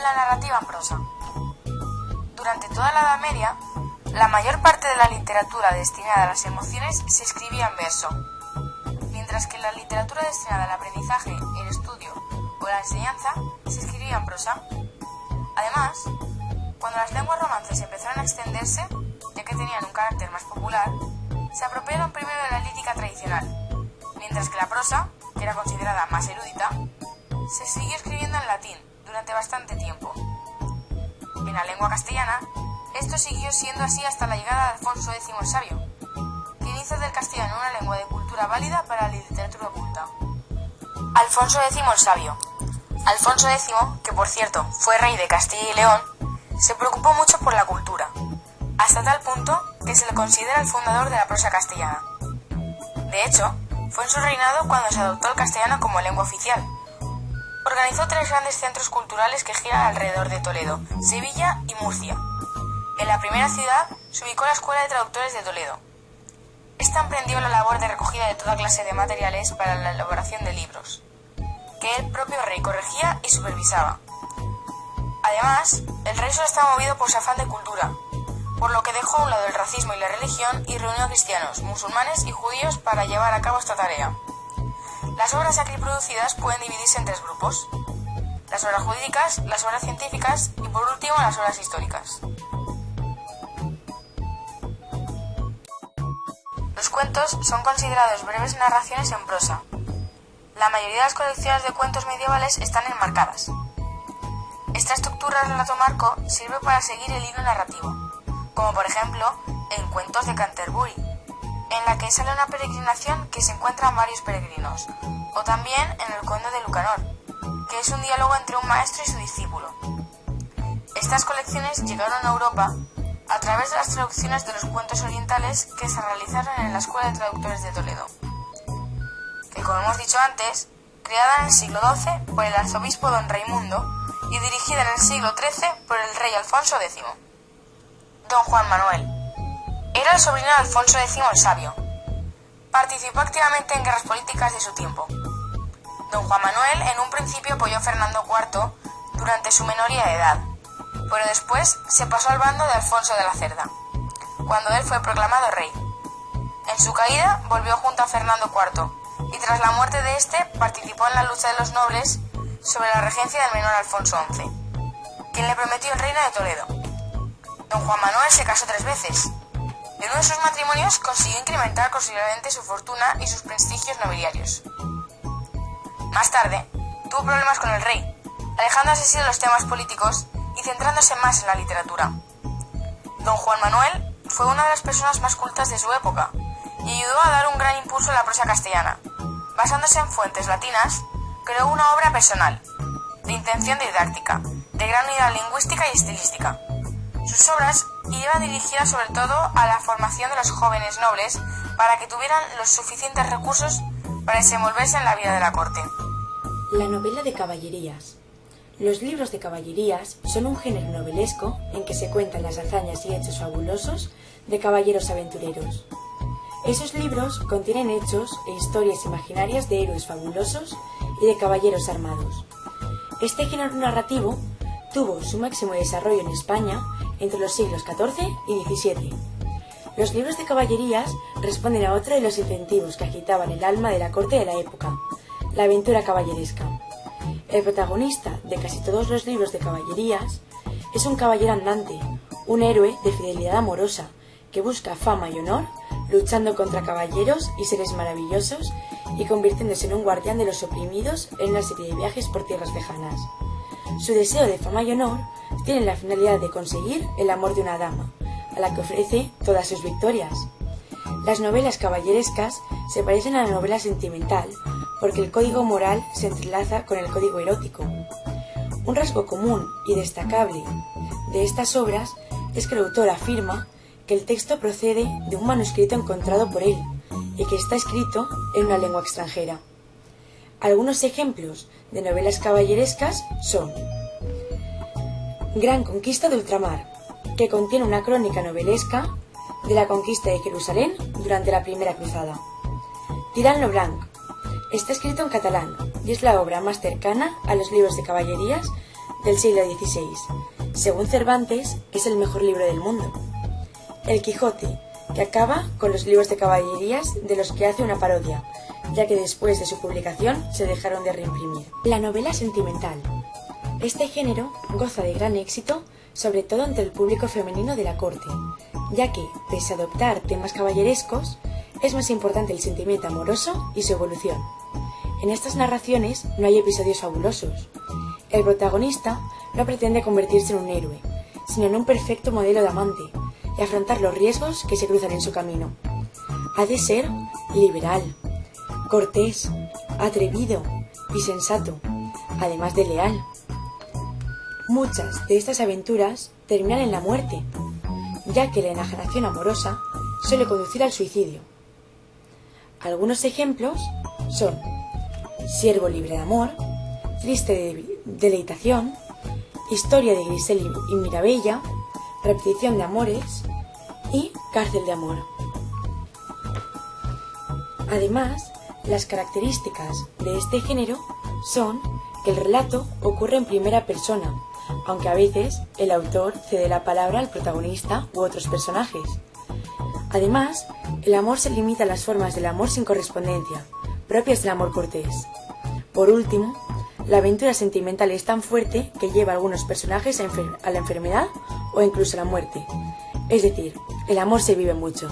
la narrativa en prosa. Durante toda la Edad Media, la mayor parte de la literatura destinada a las emociones se escribía en verso, mientras que la literatura destinada al aprendizaje, el estudio o la enseñanza se escribía en prosa. Además, cuando las lenguas romances empezaron a extenderse, ya que tenían un carácter más popular, se apropiaron primero de la lírica tradicional, mientras que la prosa, que era considerada más erudita, se siguió escribiendo en latín durante bastante tiempo. En la lengua castellana, esto siguió siendo así hasta la llegada de Alfonso X el Sabio, quien hizo del castellano una lengua de cultura válida para la literatura culta. Alfonso X el Sabio. Alfonso X, que por cierto fue rey de Castilla y León, se preocupó mucho por la cultura, hasta tal punto que se le considera el fundador de la prosa castellana. De hecho, fue en su reinado cuando se adoptó el castellano como lengua oficial. Organizó 3 grandes centros culturales que giran alrededor de Toledo, Sevilla y Murcia. En la primera ciudad se ubicó la Escuela de Traductores de Toledo. Esta emprendió la labor de recogida de toda clase de materiales para la elaboración de libros, que el propio rey corregía y supervisaba. Además, el rey solo estaba movido por su afán de cultura, por lo que dejó a un lado el racismo y la religión y reunió a cristianos, musulmanes y judíos para llevar a cabo esta tarea. Las obras aquí producidas pueden dividirse en 3 grupos: las obras jurídicas, las obras científicas y por último las obras históricas. Los cuentos son considerados breves narraciones en prosa. La mayoría de las colecciones de cuentos medievales están enmarcadas. Esta estructura relato-marco sirve para seguir el hilo narrativo, como por ejemplo en Cuentos de Canterbury, en la que sale una peregrinación que se encuentran varios peregrinos, o también en El Conde de Lucanor, que es un diálogo entre un maestro y su discípulo. Estas colecciones llegaron a Europa a través de las traducciones de los cuentos orientales que se realizaron en la Escuela de Traductores de Toledo, que, como hemos dicho antes, creada en el siglo XII por el arzobispo don Raimundo y dirigida en el siglo XIII por el rey Alfonso X. Don Juan Manuel era el sobrino de Alfonso X el Sabio. Participó activamente en guerras políticas de su tiempo. Don Juan Manuel en un principio apoyó a Fernando IV durante su menoría de edad, pero después se pasó al bando de Alfonso de la Cerda, cuando él fue proclamado rey. En su caída volvió junto a Fernando IV y tras la muerte de este participó en la lucha de los nobles sobre la regencia del menor Alfonso XI, quien le prometió el reino de Toledo. Don Juan Manuel se casó 3 veces. En uno de sus matrimonios consiguió incrementar considerablemente su fortuna y sus prestigios nobiliarios. Más tarde, tuvo problemas con el rey, alejándose así de los temas políticos y centrándose más en la literatura. Don Juan Manuel fue una de las personas más cultas de su época y ayudó a dar un gran impulso a la prosa castellana. Basándose en fuentes latinas, creó una obra personal, de intención didáctica, de gran unidad lingüística y estilística. Sus obras iban dirigidas sobre todo a la formación de los jóvenes nobles para que tuvieran los suficientes recursos para desenvolverse en la vida de la corte. La novela de caballerías. Los libros de caballerías son un género novelesco en que se cuentan las hazañas y hechos fabulosos de caballeros aventureros. Esos libros contienen hechos e historias imaginarias de héroes fabulosos y de caballeros armados. Este género narrativo tuvo su máximo desarrollo en España entre los siglos XIV y XVII. Los libros de caballerías responden a otro de los incentivos que agitaban el alma de la corte de la época, la aventura caballeresca. El protagonista de casi todos los libros de caballerías es un caballero andante, un héroe de fidelidad amorosa que busca fama y honor luchando contra caballeros y seres maravillosos y convirtiéndose en un guardián de los oprimidos en una serie de viajes por tierras lejanas. Su deseo de fama y honor tiene la finalidad de conseguir el amor de una dama, a la que ofrece todas sus victorias. Las novelas caballerescas se parecen a la novela sentimental porque el código moral se entrelaza con el código erótico. Un rasgo común y destacable de estas obras es que el autor afirma que el texto procede de un manuscrito encontrado por él y que está escrito en una lengua extranjera. Algunos ejemplos de novelas caballerescas son Gran conquista de ultramar, que contiene una crónica novelesca de la conquista de Jerusalén durante la Primera Cruzada. Tirant lo Blanc está escrito en catalán y es la obra más cercana a los libros de caballerías del siglo XVI. Según Cervantes, es el mejor libro del mundo. El Quijote, que acaba con los libros de caballerías de los que hace una parodia, ya que después de su publicación se dejaron de reimprimir. La novela sentimental. Este género goza de gran éxito, sobre todo entre el público femenino de la corte, ya que, pese a adoptar temas caballerescos, es más importante el sentimiento amoroso y su evolución. En estas narraciones no hay episodios fabulosos. El protagonista no pretende convertirse en un héroe, sino en un perfecto modelo de amante y afrontar los riesgos que se cruzan en su camino. Ha de ser liberal, cortés, atrevido y sensato, además de leal. Muchas de estas aventuras terminan en la muerte, ya que la enajenación amorosa suele conducir al suicidio. Algunos ejemplos son Siervo libre de amor, Triste deleitación, Historia de Grisel y Mirabella, Repetición de amores y Cárcel de amor. Además, las características de este género son que el relato ocurre en primera persona, aunque a veces el autor cede la palabra al protagonista u otros personajes. Además, el amor se limita a las formas del amor sin correspondencia, propias del amor cortés. Por último, la aventura sentimental es tan fuerte que lleva a algunos personajes a la enfermedad o incluso a la muerte. Es decir, el amor se vive mucho.